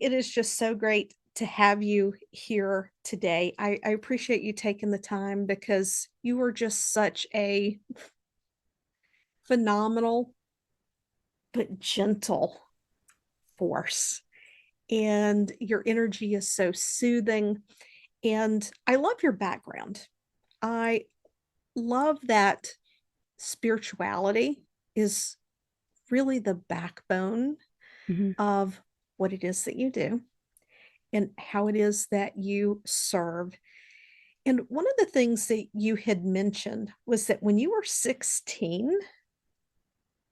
it is just so great to have you here today. I appreciate you taking the time because you are just such a phenomenal but gentle force. And your energy is so soothing. And I love your background. I love that spirituality is really the backbone Mhm. of what it is that you do and how it is that you serve. And one of the things that you had mentioned was that when you were 16,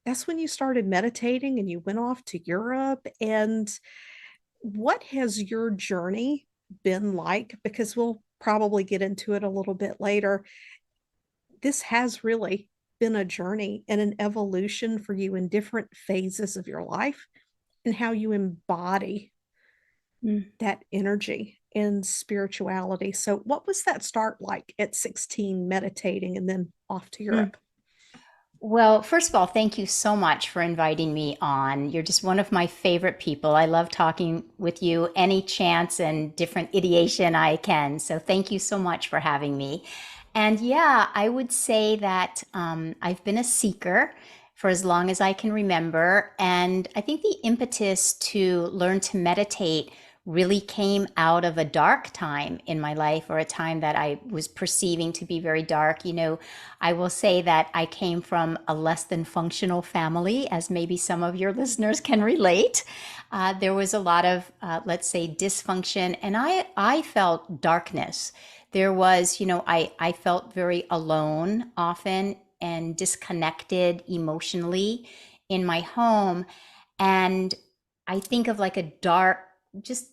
that's when you started meditating and you went off to Europe. And what has your journey been like? Because we'll probably get into it a little bit later. This has really been a journey and an evolution for you in different phases of your life and how you embody Mm. that energy and spirituality. So, what was that start like at 16, meditating and then off to Mm. Europe? Well, first of all, thank you so much for inviting me on. You're just one of my favorite people. I love talking with you any chance and different ideation I can. So thank you so much for having me. And yeah, I would say that I've been a seeker for as long as I can remember. And I think the impetus to learn to meditate really came out of a dark time in my life, or a time that I was perceiving to be very dark. I will say that I came from a less than functional family, as maybe some of your listeners can relate. There was a lot of, let's say, dysfunction, and I felt darkness. There was, I felt very alone often and disconnected emotionally in my home. And I think of like a dark, just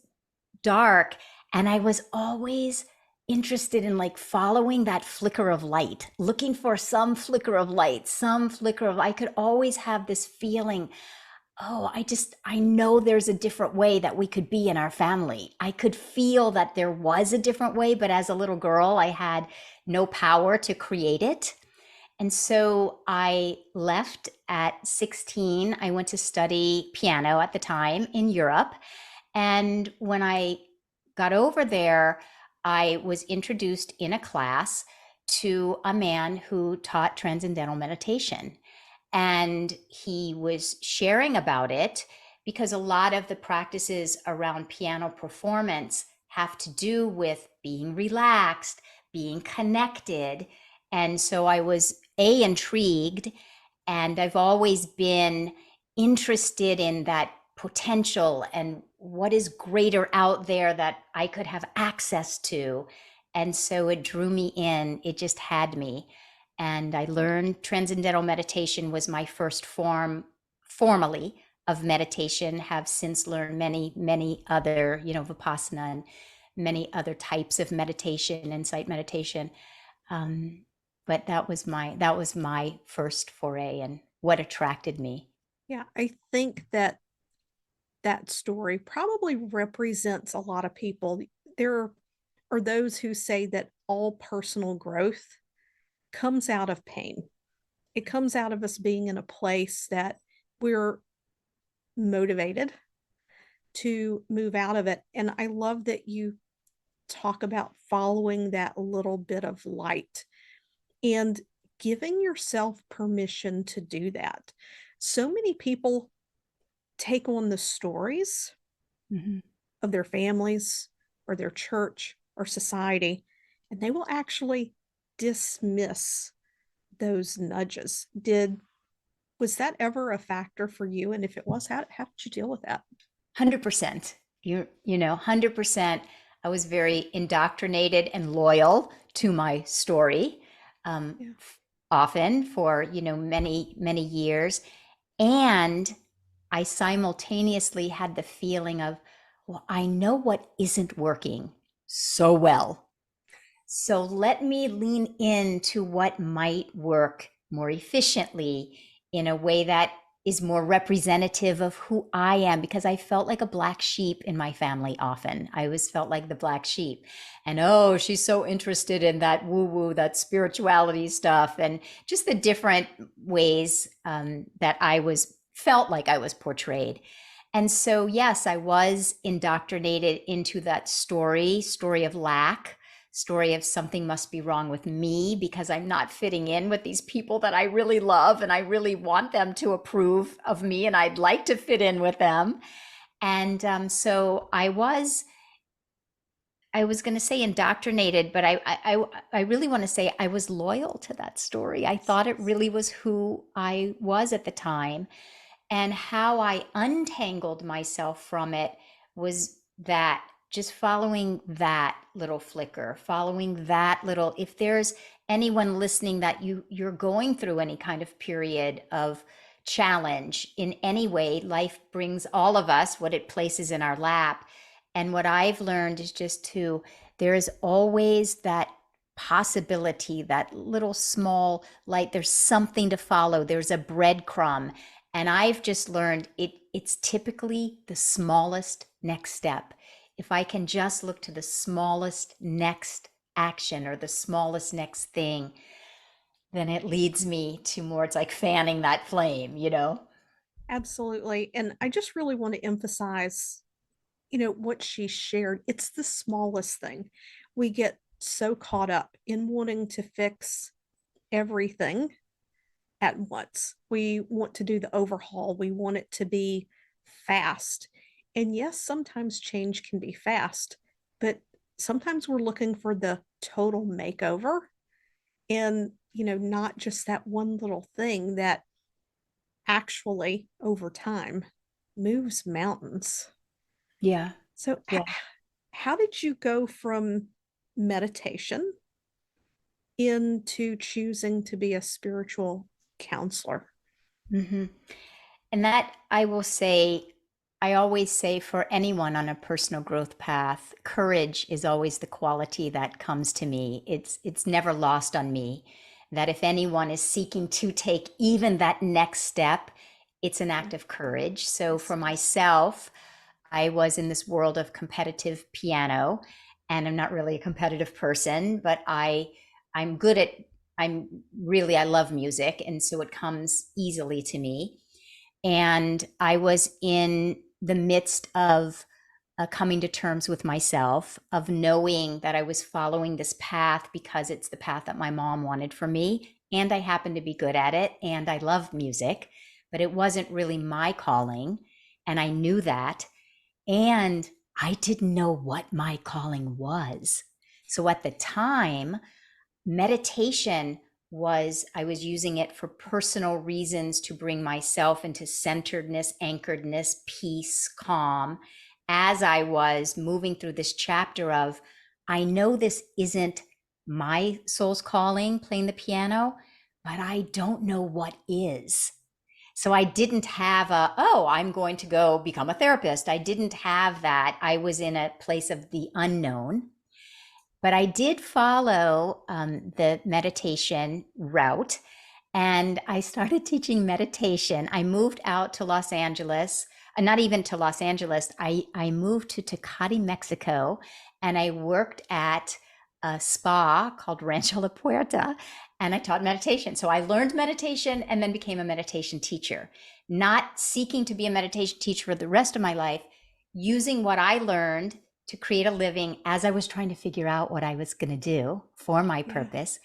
dark. And I was always interested in like following that flicker of light, looking for some flicker of light, I could always have this feeling, oh, I know there's a different way that we could be in our family. I could feel that there was a different way, but as a little girl, I had no power to create it. And so I left at 16. I went to study piano at the time in Europe. And when I got over there, I was introduced in a class to a man who taught transcendental meditation. And he was sharing about it because a lot of the practices around piano performance have to do with being relaxed, being connected. And so I was intrigued, and I've always been interested in that potential and what is greater out there that I could have access to. And so it drew me in, it just had me. And I learned transcendental meditation was my first form formally of meditation. Have since learned many other, Vipassana and many other types of meditation, insight meditation. Um, but that was my first foray and what attracted me. Yeah, I think that that story probably represents a lot of people. There are those who say that all personal growth comes out of pain. It comes out of us being in a place that we're motivated to move out of it. And I love that you talk about following that little bit of light and giving yourself permission to do that. So many people take on the stories Mhm. of their families or their church or society, and they will actually dismiss those nudges. Did Was that ever a factor for you? And if it was, how did you deal with that? 100%. You know, 100%. I was very indoctrinated and loyal to my story, um, Yeah. often for, many years. And I simultaneously had the feeling of, well, I know what isn't working so well. So let me lean into what might work more efficiently in a way that is more representative of who I am, because I felt like a black sheep in my family often. I always felt like the black sheep. And oh, she's so interested in that woo woo, that spirituality stuff, and just the different ways that I was felt like I was portrayed. And so, yes, I was indoctrinated into that story of lack, story of something must be wrong with me because I'm not fitting in with these people that I really love and I really want them to approve of me and I'd like to fit in with them. And so I was going to say indoctrinated, but I really want to say I was loyal to that story. I thought it really was who I was at the time. And how I untangled myself from it was that just following that little flicker, following that little, if there's anyone listening that you're going through any kind of period of challenge in any way, life brings all of us what it places in our lap. And what I've learned is just to, there is always that possibility, that little small light, there's something to follow, there's a breadcrumb. And I've just learned it's typically the smallest next step. If I can just look to the smallest next action or the smallest next thing, then it leads me to more, it's like fanning that flame, you know? Absolutely. And I just really want to emphasize, what she shared. It's the smallest thing. We get so caught up in wanting to fix everything at once. We want to do the overhaul, we want it to be fast. And yes, sometimes change can be fast, but sometimes we're looking for the total makeover and, not just that one little thing that actually over time moves mountains. Yeah. So, Yeah. how did you go from meditation into choosing to be a spiritual counselor? hmm And that I will say, I always say for anyone on a personal growth path, courage is always the quality that comes to me. It's never lost on me that if anyone is seeking to take even that next step, it's an act of courage. So for Yes. myself, I was in this world of competitive piano, and I'm not really a competitive person, but I'm good at I love music, and so it comes easily to me. And I was in the midst of coming to terms with myself, of knowing that I was following this path because it's the path that my mom wanted for me. And I happen to be good at it. And I love music, but it wasn't really my calling. And I knew that. And I didn't know what my calling was. So at the time, meditation was, I was using it for personal reasons to bring myself into centeredness, anchoredness, peace, calm, as I was moving through this chapter of, I know this isn't my soul's calling, playing the piano, but I don't know what is. So I didn't have oh, I'm going to go become a therapist. I didn't have that. I was in a place of the unknown. But I did follow the meditation route, and I started teaching meditation. I moved out to Los Angeles, not even to Los Angeles. I moved to Tecate, Mexico, and I worked at a spa called Rancho La Puerta, and I taught meditation. So I learned meditation and then became a meditation teacher, not seeking to be a meditation teacher for the rest of my life, using what I learned to create a living as I was trying to figure out what I was going to do for my Yeah. purpose.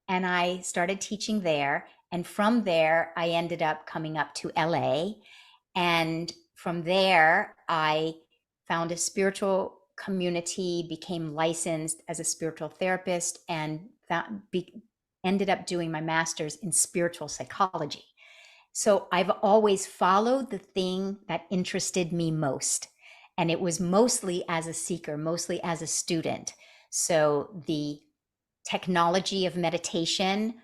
And I started teaching there. And from there, I ended up coming up to LA. And from there, I found a spiritual community, became licensed as a spiritual therapist, and ended up doing my master's in spiritual psychology. So I've always followed the thing that interested me most. And it was mostly as a seeker, mostly as a student. So the technology of meditation,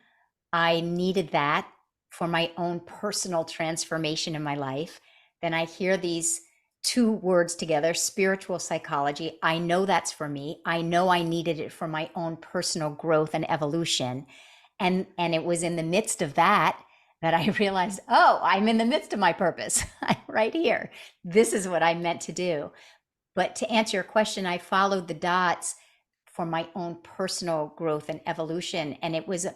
I needed that for my own personal transformation in my life. Then I hear these two words together, spiritual psychology. I know that's for me. I know I needed it for my own personal growth and evolution. And it was in the midst of that that I realized, oh, I'm in the midst of my purpose. I'm right here. This is what I'm meant to do. But to answer your question, I followed the dots for my own personal growth and evolution. And it was,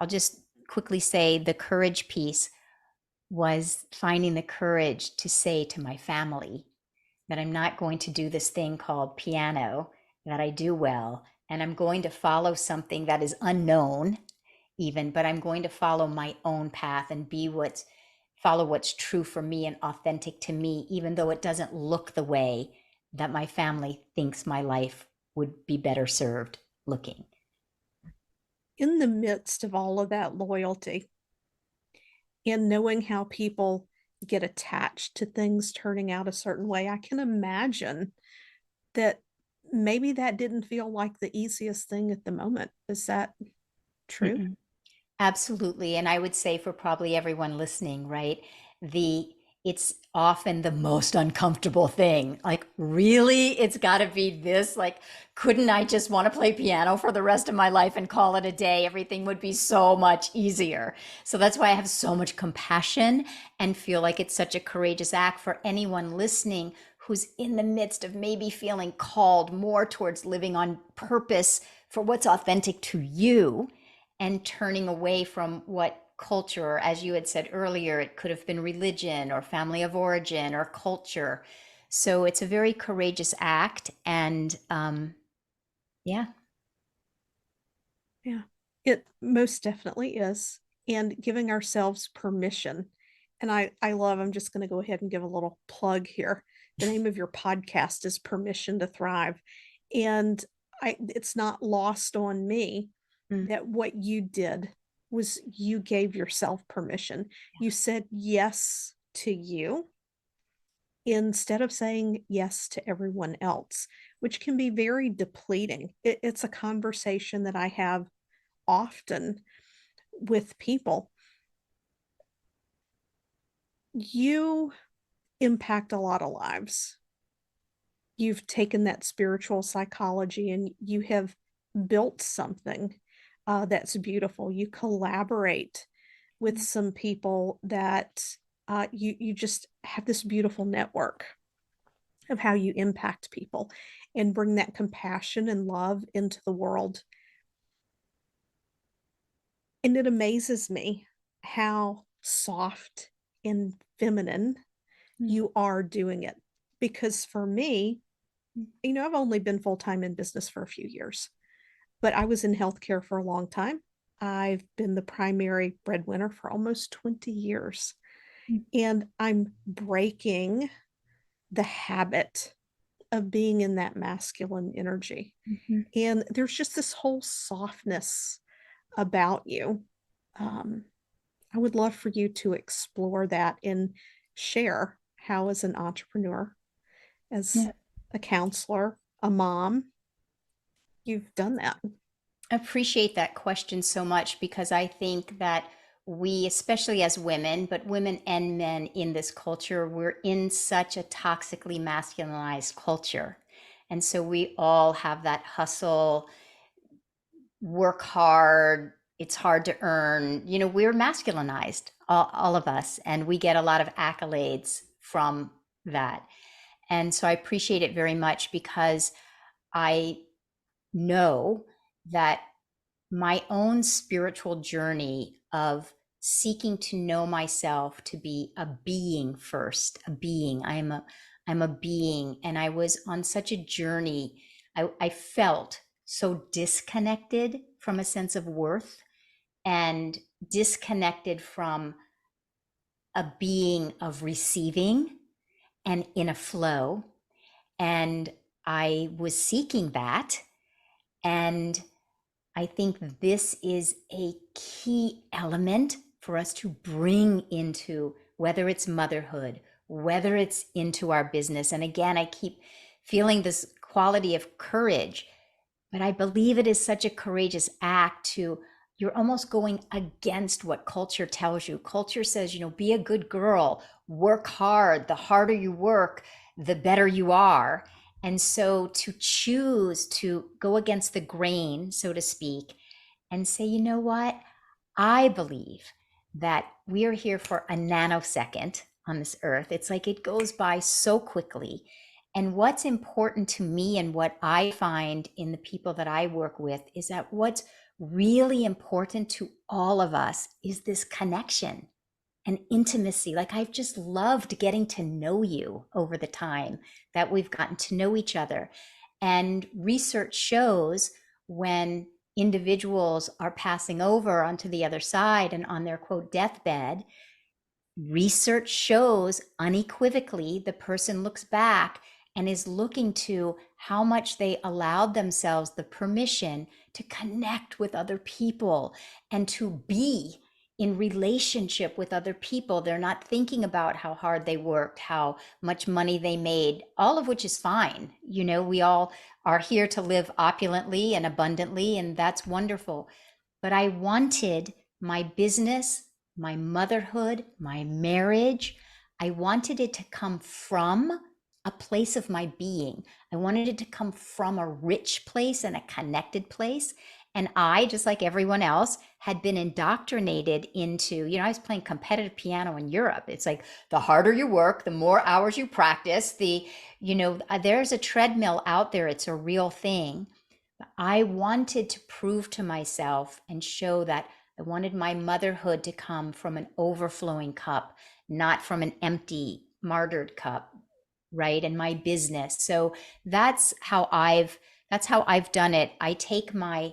I'll just quickly say the courage piece. was finding the courage to say to my family that I'm not going to do this thing called piano that I do well, and I'm going to follow something that is unknown even, but I'm going to follow my own path and follow what's true for me and authentic to me, even though it doesn't look the way that my family thinks my life would be better served looking. In the midst of all of that loyalty and knowing how people get attached to things turning out a certain way, I can imagine that maybe that didn't feel like the easiest thing at the moment. Is that true? Mm-mm. Absolutely. And I would say for probably everyone listening, right? The It's often the most uncomfortable thing. Like, really? It's got to be this? Like, couldn't I just want to play piano for the rest of my life and call it a day? Everything would be so much easier. So that's why I have so much compassion and feel like it's such a courageous act for anyone listening who's in the midst of maybe feeling called more towards living on purpose for what's authentic to you and turning away from what culture, or as you had said earlier, it could have been religion or family of origin or culture. So it's a very courageous act. And yeah. Yeah, it most definitely is. And giving ourselves permission. And I'm just going to go ahead and give a little plug here. The name of your podcast is Permission to Thrive. And it's not lost on me Mm, that what you did was you gave yourself permission. You said yes to you instead of saying yes to everyone else, which can be very depleting. It's a conversation that I have often with people. You impact a lot of lives. You've taken that spiritual psychology and you have built something that's beautiful. You collaborate with mm, some people that you just have this beautiful network of how you impact people and bring that compassion and love into the world. And it amazes me how soft and feminine mm, you are doing it. Because for me, mm, I've only been full time in business for a few years, but I was in healthcare for a long time. I've been the primary breadwinner for almost 20 years, mm, and I'm breaking the habit of being in that masculine energy. mhm. And there's just this whole softness about you. Um, I would love for you to explore that and share how, as an entrepreneur, as Yeah. a counselor, a mom, you've done that. I appreciate that question so much because I think that we, especially as women, but women and men in this culture, we're in such a toxically masculinized culture. And so we all have that hustle, work hard, it's hard to earn. We're masculinized, all of us, and we get a lot of accolades from that. And so I appreciate it very much because I know that my own spiritual journey of seeking to know myself, to be a being first, a being. I'm a being, and I was on such a journey. I felt so disconnected from a sense of worth and disconnected from a being of receiving and in a flow. And I was seeking that. And I think this is a key element for us to bring into whether it's motherhood, whether it's into our business. And again, I keep feeling this quality of courage, but I believe it is such a courageous act to, you're almost going against what culture tells you. Culture says, be a good girl, work hard. The harder you work, the better you are. And so to choose to go against the grain, so to speak, and say, you know what? I believe that we are here for a nanosecond on this earth. It's like it goes by so quickly. And what's important to me and what I find in the people that I work with is that what's really important to all of us is this connection. and intimacy. Like I've just loved getting to know you over the time that we've gotten to know each other. And research shows when individuals are passing over onto the other side and on their quote deathbed, research shows unequivocally the person looks back and is looking to how much they allowed themselves the permission to connect with other people and to be in relationship with other people. They're not thinking about how hard they worked, how much money they made, all of which is fine. You know, we all are here to live opulently and abundantly, and that's wonderful. But I wanted my business, my motherhood, my marriage, I wanted it to come from a place of my being. I wanted it to come from a rich place and a connected place. And I, just like everyone else, had been indoctrinated into, I was playing competitive piano in Europe. It's like the harder you work, the more hours you practice, there's a treadmill out there. It's a real thing. I wanted to prove to myself and show that I wanted my motherhood to come from an overflowing cup, not from an empty, martyred cup, right? And my business. So that's how I've done it. I take my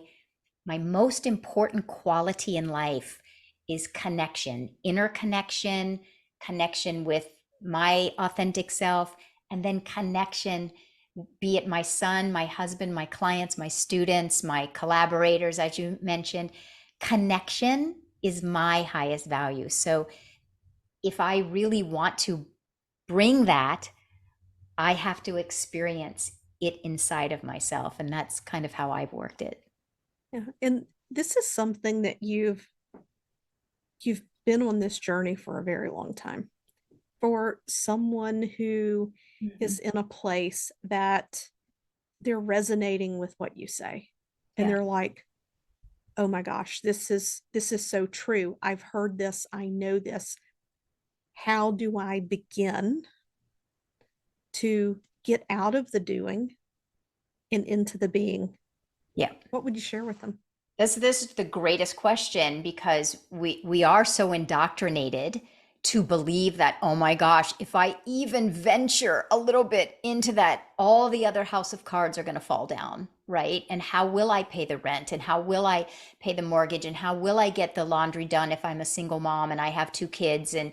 most important quality in life is connection, inner connection, connection with my authentic self, and then connection, be it my son, my husband, my clients, my students, my collaborators, as you mentioned. Connection is my highest value. So if I really want to bring that, I have to experience it inside of myself. And that's kind of how I've worked it. Yeah. And this is something that you've been on this journey for a very long time. For someone who Mhm. is in a place that they're resonating with what you say and Yeah. they're like, "Oh my gosh, this is so true. I've heard this, I know this. How do I begin to get out of the doing and into the being?" Yeah. What would you share with them? This is the greatest question because we are so indoctrinated to believe that, oh my gosh, if I even venture a little bit into that, all the other house of cards are going to fall down, right? And how will I pay the rent? And how will I pay the mortgage? And how will I get the laundry done if I'm a single mom and I have two kids? And,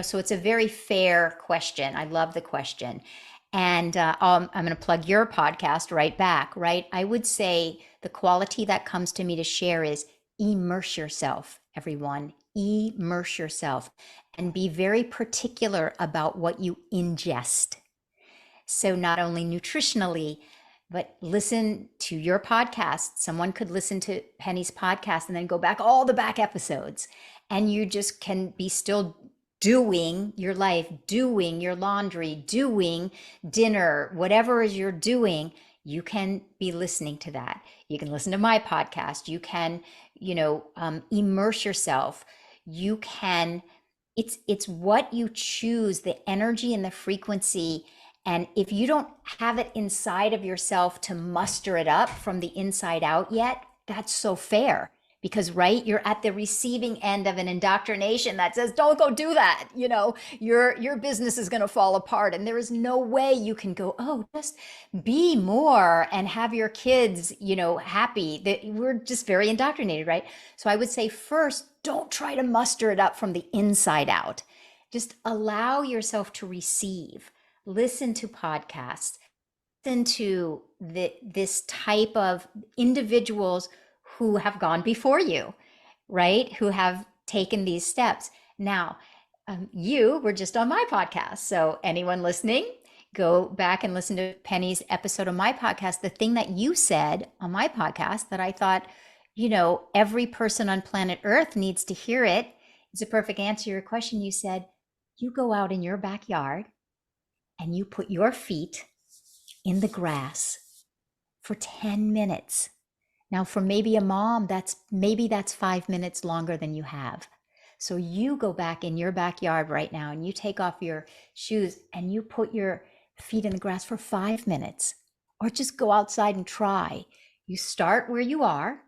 so it's a very fair question. I love the question. And I'm going to plug your podcast right back, right? I would say the quality that comes to me to share is immerse yourself, everyone. Immerse yourself and be very particular about what you ingest. So, not only nutritionally, but listen to your podcast. Someone could listen to Penny's podcast and then go back all the back episodes, and you just can be still doing your life, doing your laundry, doing dinner, whatever it is you're doing. You can be listening to that. You can listen to my podcast. You can, immerse yourself. You can. It's what you choose, the energy and the frequency. And if you don't have it inside of yourself to muster it up from the inside out yet, that's so fair. Because, right, you're at the receiving end of an indoctrination that says, don't go do that. Your business is going to fall apart. And there is no way you can go, oh, just be more and have your kids, happy. That we're just very indoctrinated, right? So I would say first, don't try to muster it up from the inside out. Just allow yourself to receive. Listen to podcasts, listen to this type of individuals who have gone before you, right? Who have taken these steps. Now, you were just on my podcast. So, anyone listening, go back and listen to Penny's episode of my podcast. The thing that you said on my podcast that I thought, every person on planet Earth needs to hear it. It's a perfect answer to your question. You said, you go out in your backyard and you put your feet in the grass for 10 minutes. Now, for maybe a mom, that's 5 minutes longer than you have. So you go back in your backyard right now and you take off your shoes and you put your feet in the grass for 5 minutes, or just go outside and try. You start where you are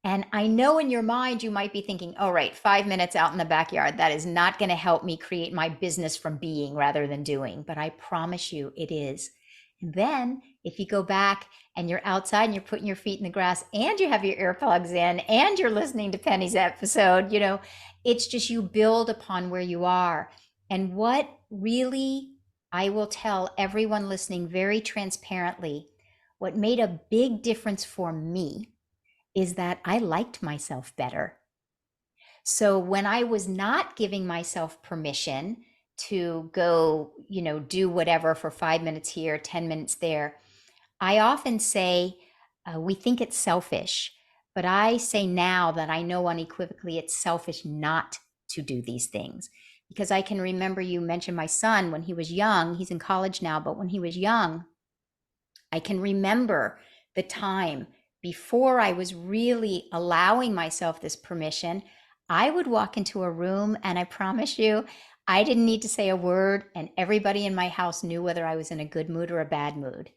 And I know in your mind you might be thinking, oh, right, 5 minutes out in the backyard, that is not going to help me create my business from being rather than doing. But I promise you it is. And then if you go back and you're outside and you're putting your feet in the grass and you have your earplugs in and you're listening to Penny's episode, it's just you build upon where you are. And what really, I will tell everyone listening very transparently, what made a big difference for me is that I liked myself better. So when I was not giving myself permission to go, do whatever for 5 minutes here, 10 minutes there, I often say, we think it's selfish, but I say now that I know unequivocally it's selfish not to do these things. Because I can remember you mentioned my son when he was young. He's in college now, but when he was young, I can remember the time before I was really allowing myself this permission. I would walk into a room and I promise you, I didn't need to say a word, and everybody in my house knew whether I was in a good mood or a bad mood.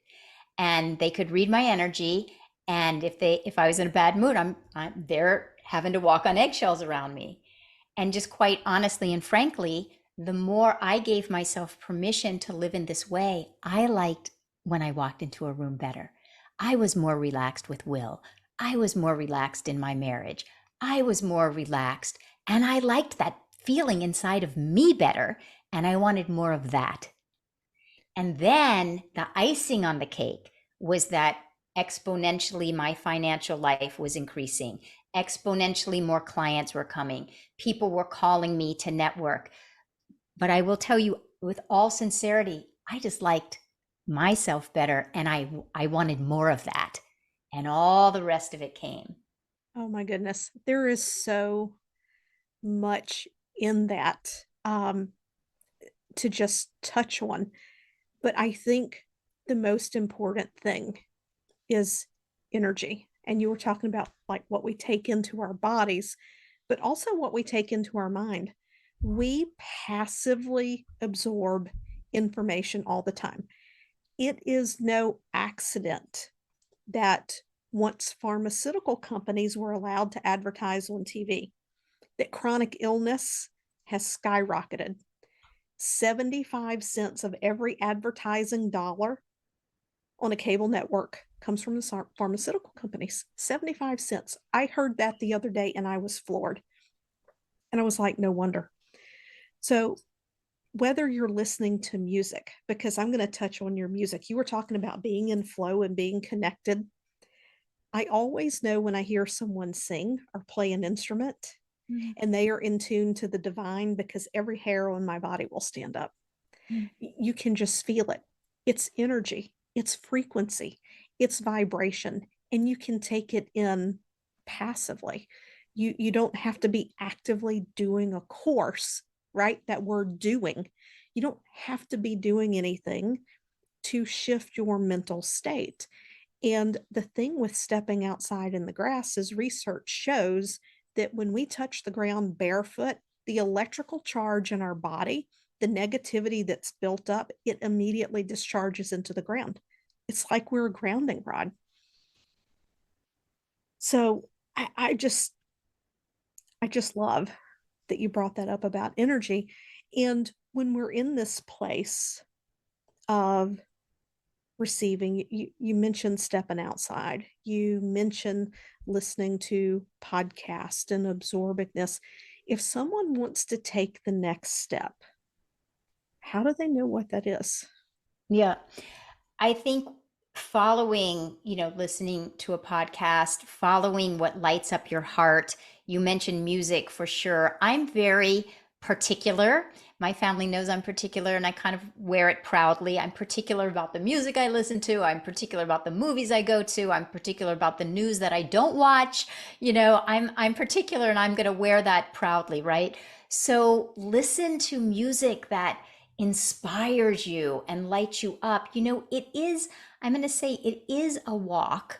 And they could read my energy. And if I was in a bad mood, they're having to walk on eggshells around me. And just quite honestly and frankly, the more I gave myself permission to live in this way, I liked when I walked into a room better. I was more relaxed with Will. I was more relaxed in my marriage. I was more relaxed. And I liked that feeling inside of me better. And I wanted more of that. And then the icing on the cake was that exponentially my financial life was increasing. Exponentially more clients were coming. People were calling me to network. But I will tell you with all sincerity, I just liked myself better, and I wanted more of that. And all the rest of it came. Oh my goodness. There is so much in that, to just touch on. But I think the most important thing is energy. And you were talking about like what we take into our bodies, but also what we take into our mind. We passively absorb information all the time. It is no accident that once pharmaceutical companies were allowed to advertise on TV, that chronic illness has skyrocketed. 75 cents of every advertising dollar on a cable network comes from the pharmaceutical companies. 75 cents. I heard that the other day and I was floored. And I was like, no wonder. So, whether you're listening to music, because I'm going to touch on your music, you were talking about being in flow and being connected. I always know when I hear someone sing or play an instrument and they are in tune to the divine, because every hair on my body will stand up. You can just feel it. It's energy, it's frequency, it's vibration, and you can take it in passively. You don't have to be actively doing a course, right? That word doing. You don't have to be doing anything to shift your mental state. And the thing with stepping outside in the grass is research shows that when we touch the ground barefoot, the electrical charge in our body, the negativity that's built up, it immediately discharges into the ground. It's like we're a grounding rod. So I just love that you brought that up about energy. And when we're in this place of receiving, you mentioned stepping outside, you mentioned listening to podcast and absorbing this. If someone wants to take the next step, how do they know what that is? Yeah. I think following, listening to a podcast, following what lights up your heart. You mentioned music for sure. I'm very particular. My family knows I'm particular and I kind of wear it proudly. I'm particular about the music I listen to. I'm particular about the movies I go to. I'm particular about the news that I don't watch. I'm particular and I'm going to wear that proudly, right? So listen to music that inspires you and lights you up. It is, I'm going to say, it is a walk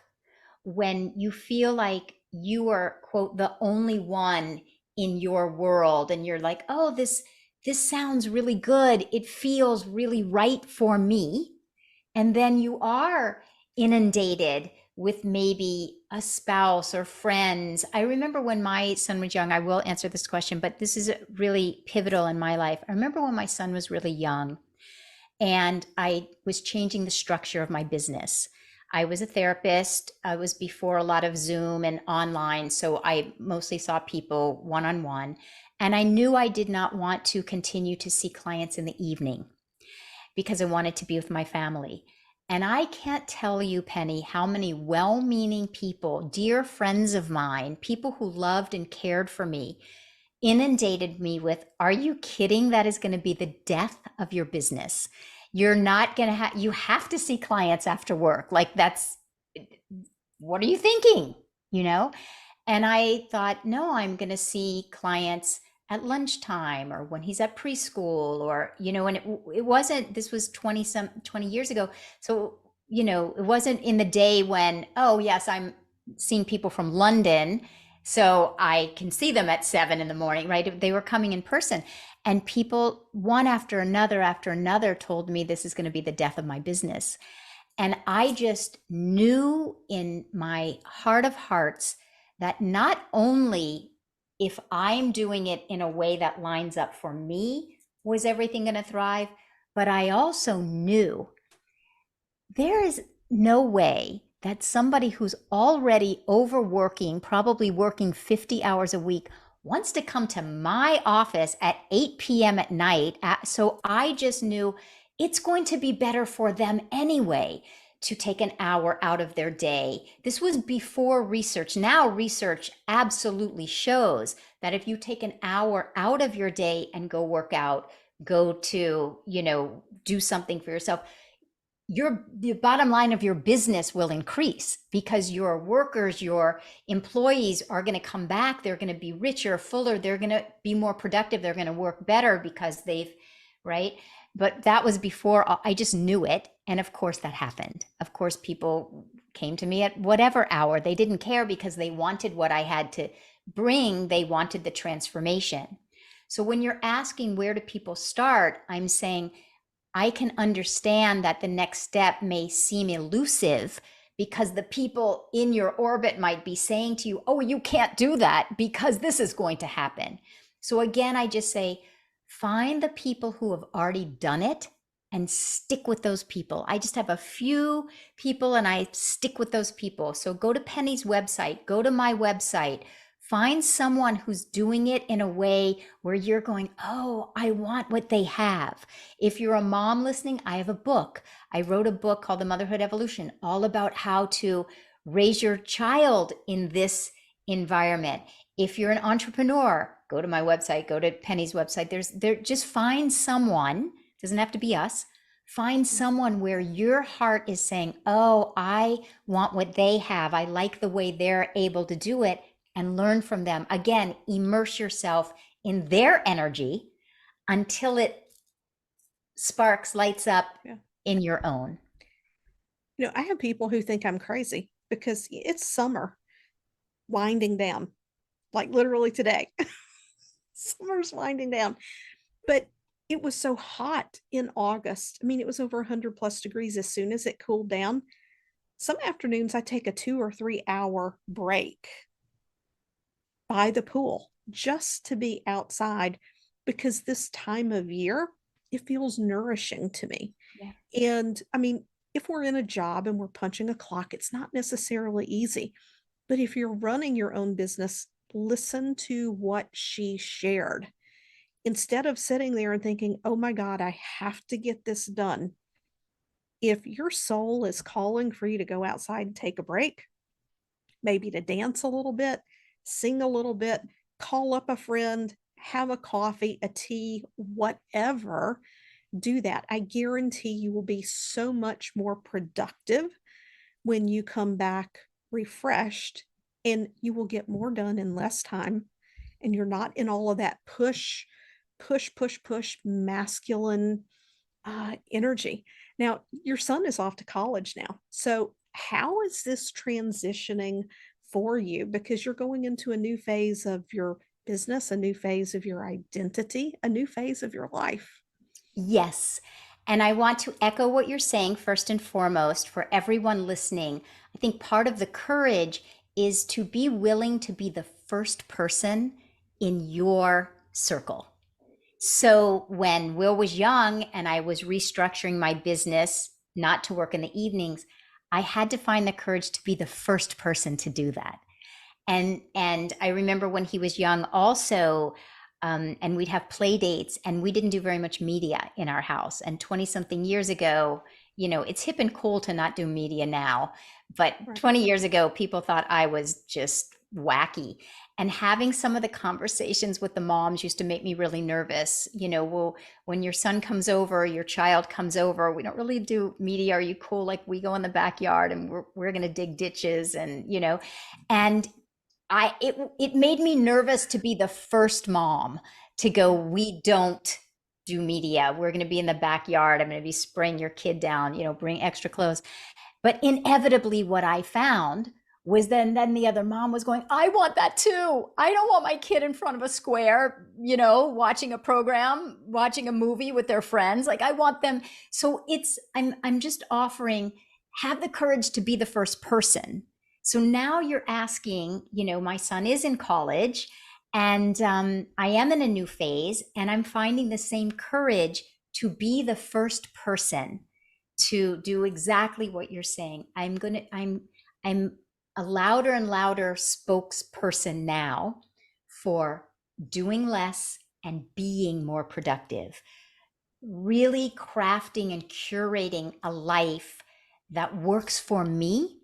when you feel like you are, quote, the only one in your world and you're like, oh, this sounds really good. It feels really right for me. And then you are inundated with maybe a spouse or friends. I remember when my son was young, I will answer this question, but this is really pivotal in my life. I remember when my son was really young and I was changing the structure of my business. I was a therapist. I was before a lot of Zoom and online, so I mostly saw people one on one. And I knew I did not want to continue to see clients in the evening because I wanted to be with my family. And I can't tell you, Penny, how many well meaning people, dear friends of mine, people who loved and cared for me, inundated me with, "Are you kidding? That is going to be the death of your business. You're not going to have, you have to see clients after work. Like, that's, what are you thinking? You know?" And I thought, no, I'm going to see clients at lunchtime or when he's at preschool or, and it wasn't, this was 20 years ago. So, it wasn't in the day when, oh, yes, I'm seeing people from London. So I can see them at 7 in the morning, right? They were coming in person. And people, one after another, told me this is going to be the death of my business. And I just knew in my heart of hearts that not only if I'm doing it in a way that lines up for me, was everything going to thrive, but I also knew there is no way that somebody who's already overworking, probably working 50 hours a week, wants to come to my office at 8 p.m. at night. So I just knew it's going to be better for them anyway to take an hour out of their day. This was before research. Now research absolutely shows that if you take an hour out of your day and go work out, go to, do something for yourself, the bottom line of your business will increase because your workers, your employees are going to come back. They're going to be richer, fuller. They're going to be more productive. They're going to work better because right? But that was before I just knew it. And of course that happened. Of course, people came to me at whatever hour. They didn't care because they wanted what I had to bring. They wanted the transformation. So when you're asking where do people start, I'm saying, I can understand that the next step may seem elusive because the people in your orbit might be saying to you, "Oh, you can't do that because this is going to happen." So again, I just say, find the people who have already done it and stick with those people. I just have a few people and I stick with those people. So go to Penny's website, go to my website, find someone who's doing it in a way where you're going, "Oh, I want what they have." If you're a mom listening, I have a book. I wrote a book called The Motherhood Evolution, all about how to raise your child in this environment. If you're an entrepreneur, go to my website, go to Penny's website. Just find someone, doesn't have to be us. Find someone where your heart is saying, "Oh, I want what they have. I like the way they're able to do it," and learn from them. Again, immerse yourself in their energy until it sparks, lights up Yeah. in your own. I have people who think I'm crazy because it's summer winding down, like literally today. Summer's winding down. But it was so hot in August. I mean, it was over 100 plus degrees as soon as it cooled down. Some afternoons I take a 2 or 3 hour break by the pool just to be outside because this time of year, it feels nourishing to me. Yeah. And I mean, if we're in a job and we're punching a clock, it's not necessarily easy. But if you're running your own business, listen to what she shared. Instead of sitting there and thinking, oh my God, I have to get this done. If your soul is calling for you to go outside and take a break, maybe to dance a little bit, sing a little bit, call up a friend, have a coffee, a tea, whatever, do that. I guarantee you will be so much more productive when you come back refreshed and you will get more done in less time. And you're not in all of that push masculine energy. Now, your son is off to college now. So, how is this transitioning for you? Because you're going into a new phase of your business, a new phase of your identity, a new phase of your life. Yes. And I want to echo what you're saying first and foremost for everyone listening. I think part of the courage is to be willing to be the first person in your circle. So when Will was young and I was restructuring my business not to work in the evenings, I had to find the courage to be the first person to do that. And I remember when he was young also, and we'd have play dates, and we didn't do very much media in our house. And 20 something years ago, it's hip and cool to not do media now, but Right. 20 years ago, people thought I was just wacky. And having some of the conversations with the moms used to make me really nervous. Well, when your son comes over, your child comes over, we don't really do media. Are you cool? Like, we go in the backyard and we're going to dig ditches, and it made me nervous to be the first mom to go, we don't do media. We're going to be in the backyard. I'm going to be spraying your kid down, bring extra clothes. But inevitably what I found was then the other mom was going, I want that too. I don't want my kid in front of a square, watching a program, watching a movie with their friends. Like, I want them. So I'm just offering, have the courage to be the first person. So now you're asking, my son is in college, and I am in a new phase, and I'm finding the same courage to be the first person to do exactly what you're saying. I'm a louder and louder spokesperson now for doing less and being more productive, really crafting and curating a life that works for me,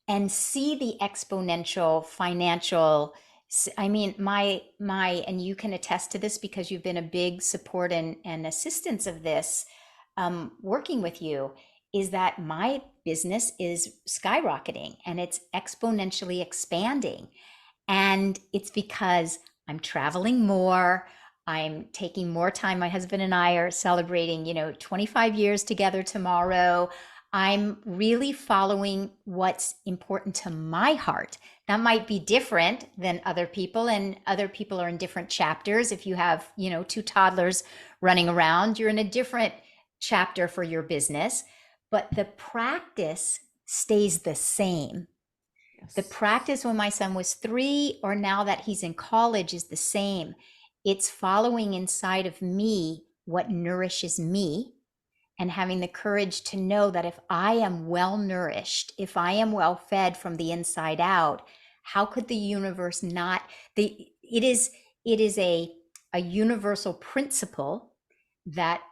and see the exponential financial. I mean, and you can attest to this because you've been a big support and assistance of this, working with you, is that my business is skyrocketing and it's exponentially expanding. And it's because I'm traveling more. I'm taking more time. My husband and I are celebrating, 25 years together tomorrow. I'm really following what's important to my heart. That might be different than other people, and other people are in different chapters. If you have, two toddlers running around, you're in a different chapter for your business, but the practice stays the same. The Yes. practice when my son was 3 or now that he's in college is the same. It's following inside of me what nourishes me, and having the courage to know that if I am well nourished, if I am well fed from the inside out, how could the universe not? It is a universal principle that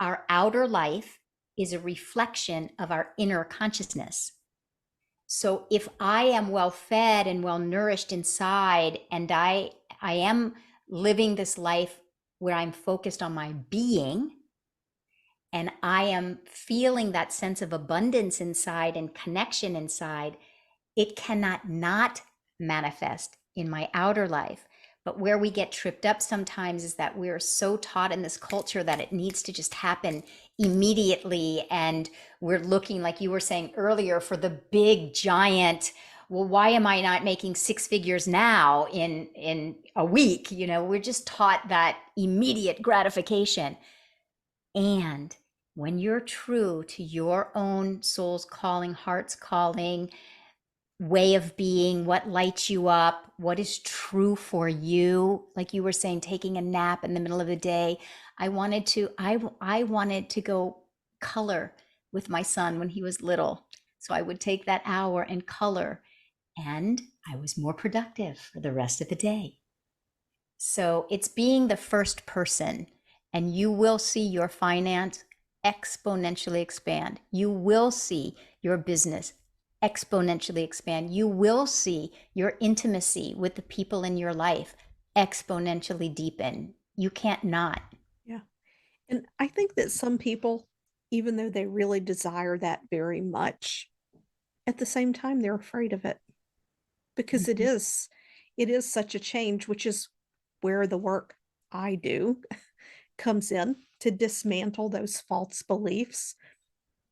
our outer life is a reflection of our inner consciousness. So if I am well fed and well nourished inside, and I am living this life where I'm focused on my being, and I am feeling that sense of abundance inside and connection inside, it cannot not manifest in my outer life. But where we get tripped up sometimes is that we're so taught in this culture that it needs to just happen immediately. And we're looking, like you were saying earlier, for the big giant, well, why am I not making 6 figures now in a week? We're just taught that immediate gratification. And when you're true to your own soul's calling, heart's calling, way of being, what lights you up, what is true for you, like you were saying, taking a nap in the middle of the day. I wanted to go color with my son when he was little. So I would take that hour and color, and I was more productive for the rest of the day. So it's being the first person, and you will see your finance exponentially expand. You will see your business exponentially expand. You will see your intimacy with the people in your life exponentially deepen. You can't not. Yeah. And I think that some people, even though they really desire that very much, at the same time, they're afraid of it because it Mhm. is, it is such a change, which is where the work I do comes in to dismantle those false beliefs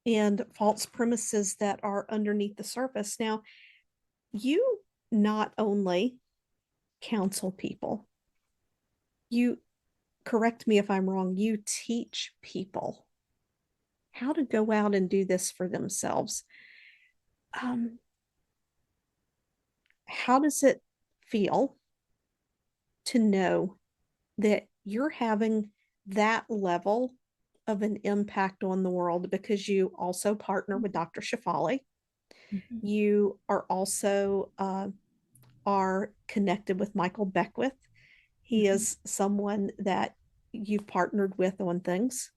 and false premises that are underneath the surface. Now, you not only counsel people, you correct me if I'm wrong, you teach people how to go out and do this for themselves. Um, how does it feel to know that you're having that level of an impact on the world because you also partner with Dr. Shafali. Mhm. You are also are connected with Michael Beckwith. He Mhm. is someone that you've partnered with on things.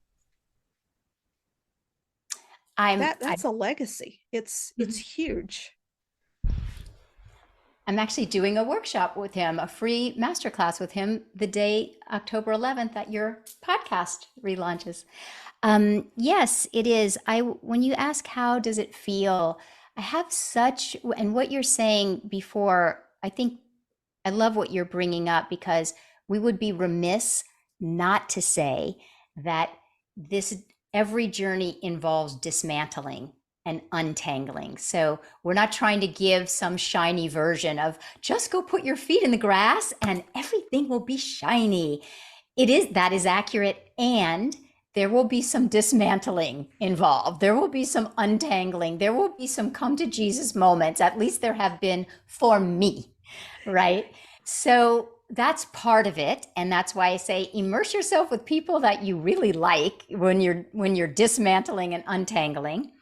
I'm That I, that's a legacy. It's Mhm. huge. I'm actually doing a workshop with him, a free masterclass with him the day October 11th that your podcast relaunches. Yes, it is. When you ask how does it feel, I have such, and what you're saying before, I think I love what you're bringing up because we would be remiss not to say that this every journey involves dismantling and untangling. So we're not trying to give some shiny version of just go put your feet in the grass and everything will be shiny. That is accurate, and there will be some dismantling involved. There will be some untangling. There will be some come to Jesus moments. At least there have been for me, right? So that's part of it, and that's why I say immerse yourself with people that you really like when you're dismantling and untangling.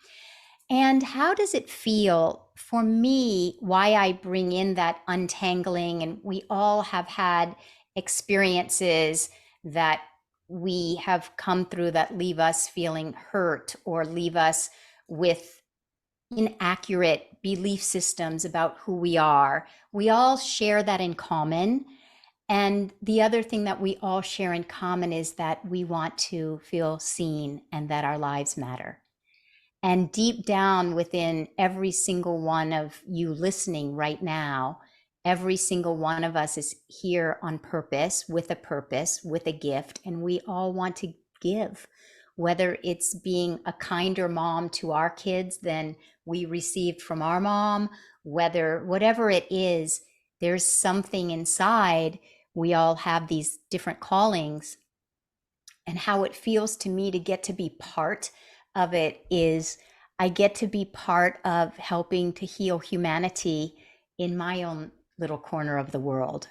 And how does it feel for me? Why I bring in that untangling, and we all have had experiences that we have come through that leave us feeling hurt or leave us with inaccurate belief systems about who we are. We all share that in common. And the other thing that we all share in common is that we want to feel seen and that our lives matter. And deep down within every single one of you listening right now, every single one of us is here on purpose, with a gift, and we all want to give. Whether it's being a kinder mom to our kids than we received from our mom, whatever it is, there's something inside. We all have these different callings, and how it feels to me to get to be part of it is I get to be part of helping to heal humanity in my own little corner of the world,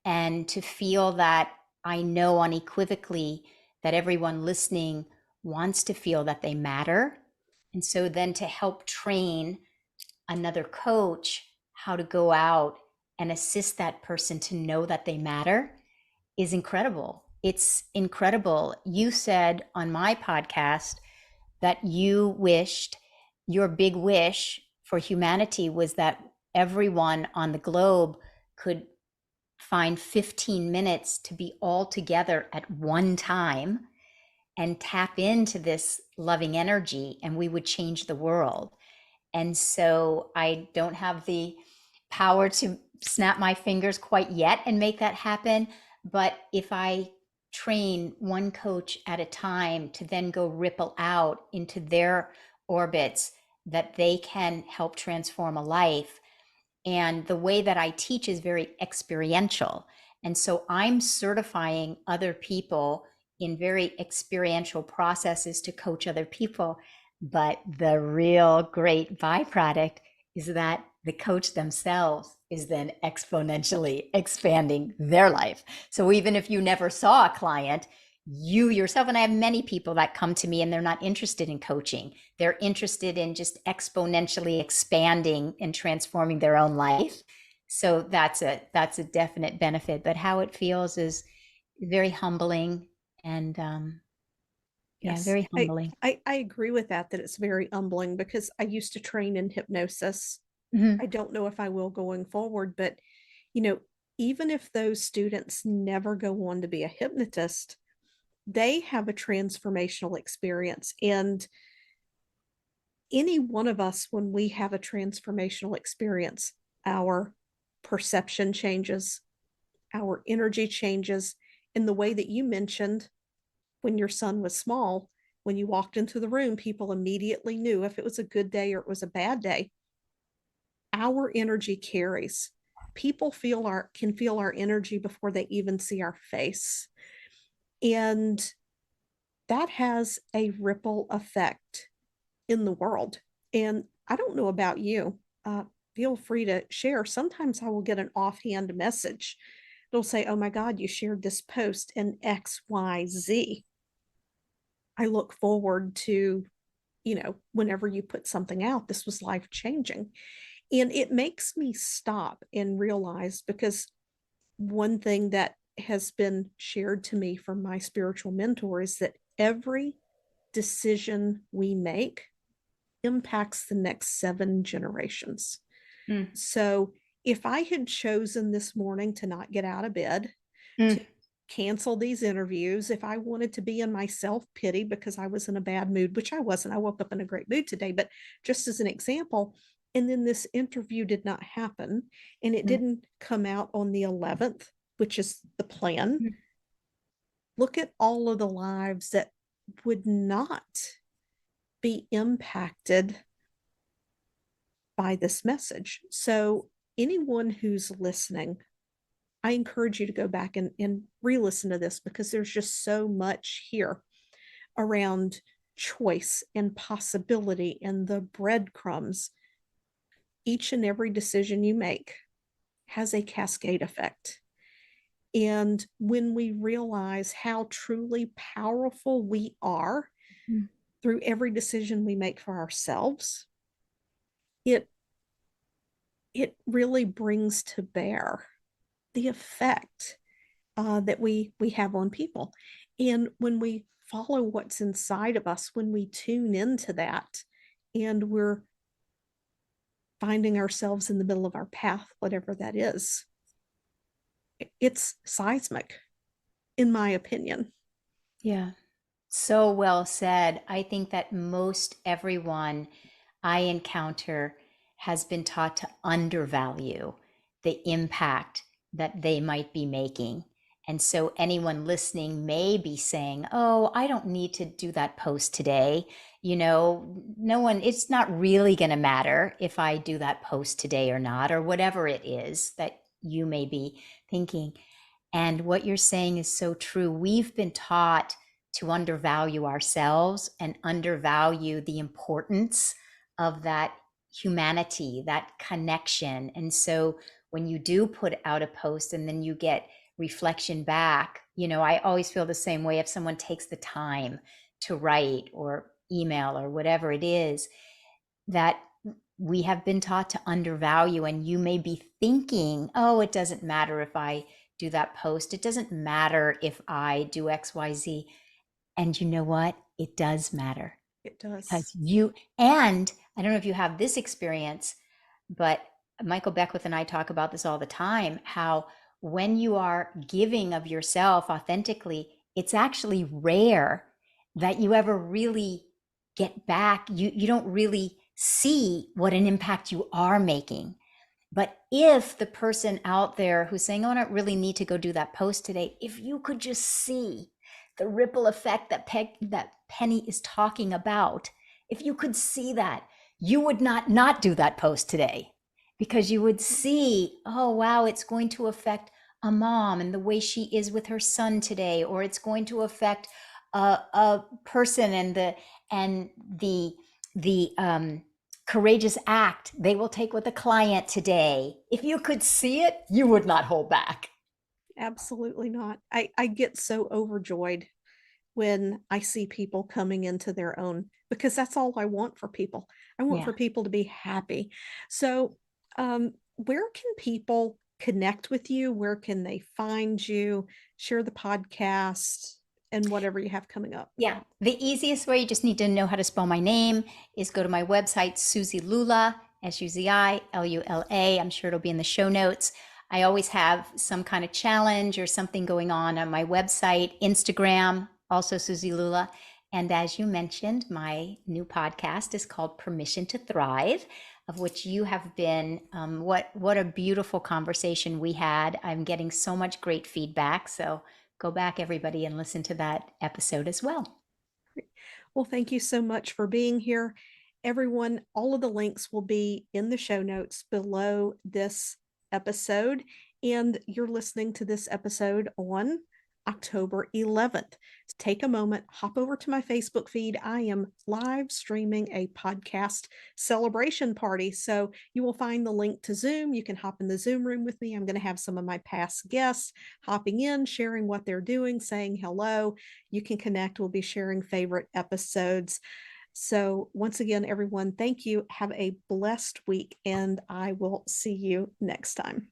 and to feel that I know unequivocally that everyone listening wants to feel that they matter. And so then to help train another coach how to go out and assist that person to know that they matter is incredible. It's incredible. You said on my podcast that you wished your big wish for humanity was that everyone on the globe could find 15 minutes to be all together at one time and tap into this loving energy, and we would change the world. And so I don't have the power to snap my fingers quite yet and make that happen. But if I train one coach at a time to then go ripple out into their orbits, that they can help transform a life. And the way that I teach is very experiential. And so I'm certifying other people in very experiential processes to coach other people. But the real great byproduct is that the coach themselves is then exponentially expanding their life. So even if you never saw a client, you yourself, and I have many people that come to me and they're not interested in coaching. They're interested in just exponentially expanding and transforming their own life. So that's a definite benefit. But how it feels is very humbling and yeah, Yes. very humbling. I agree with that it's very humbling because I used to train in hypnosis. I Mhm. don't know if I will going forward, but you know, even if those students never go on to be a hypnotist, they have a transformational experience. And any one of us, when we have a transformational experience, our perception changes, our energy changes in the way that you mentioned when your son was small. When you walked into the room, people immediately knew if it was a good day or it was a bad day. Our energy carries. People can feel our energy before they even see our face. And that has a ripple effect in the world. And I don't know about you. Feel free to share. Sometimes I will get an offhand message. It'll say, "Oh my God, you shared this post in XYZ. I look forward to, whenever you put something out, this was life changing." And it makes me stop and realize, because one thing that has been shared to me from my spiritual mentor is that every decision we make impacts the next 7 generations. Mm, So if I had chosen this morning to not get out of bed, to mm, cancel these interviews, if I wanted to be in my self pity because I was in a bad mood, which I wasn't, I woke up in a great mood today, but just as an example, and then this interview did not happen and it mm, didn't come out on the 11th, which is the plan. mm. Look at all of the lives that would not be impacted by this message. So, anyone who's listening, I encourage you to go back and re listen to this, because there's just so much here around choice and possibility and the breadcrumbs. Each and every decision you make has a cascade effect. And when we realize how truly powerful we are Mm. through every decision we make for ourselves, it it really brings to bear the effect that we have on people. And when we follow what's inside of us, when we tune into that, and we're finding ourselves in the middle of our path, whatever that is, it's seismic, in my opinion. Yeah. So well said. I think that most everyone I encounter has been taught to undervalue the impact that they might be making. And so anyone listening may be saying, "Oh, I don't need to do that post today. No one, it's not really going to matter if I do that post today or not," or whatever it is that you may be thinking. And what you're saying is so true. We've been taught to undervalue ourselves and undervalue the importance of that humanity, that connection. And so when you do put out a post and then you get reflection back, I always feel the same way if someone takes the time to write or email or whatever it is that we have been taught to undervalue. And you may be thinking, "Oh, it doesn't matter if I do that post. It doesn't matter if I do XYZ." And you know what? It does matter, It does. because and I don't know if you have this experience, but Michael Beckwith and I talk about this all the time, how when you are giving of yourself authentically, it's actually rare that you ever really get back. You don't really see what an impact you are making. But if the person out there who's saying, "Oh, I don't really need to go do that post today," if you could just see the ripple effect that Penny is talking about, if you could see that, you would not do that post today, because you would see, "Oh, wow, it's going to affect a mom and the way she is with her son today," or it's going to affect a person and the courageous act they will take with a client today. If you could see it, you would not hold back. Absolutely not. I get so overjoyed when I see people coming into their own, because that's all I want for people. I want Yeah. for people to be happy. So, where can people connect with you? Where can they find you? Share the podcast and whatever you have coming up. Yeah. The easiest way, you just need to know how to spell my name, is go to my website, Suzi Lula, Suzilula. I'm sure it'll be in the show notes. I always have some kind of challenge or something going on my website, Instagram, also Suzi Lula. And as you mentioned, my new podcast is called Permission to Thrive, of which you have been. What a beautiful conversation we had. I'm getting so much great feedback. So go back, everybody, and listen to that episode as well. Well, thank you so much for being here. Everyone, all of the links will be in the show notes below this episode. And you're listening to this episode on October 11th. Take a moment, hop over to my Facebook feed. I am live streaming a podcast celebration party. So you will find the link to Zoom. You can hop in the Zoom room with me. I'm going to have some of my past guests hopping in, sharing what they're doing, saying hello. You can connect. We'll be sharing favorite episodes. So, once again, everyone, thank you. Have a blessed week, and I will see you next time.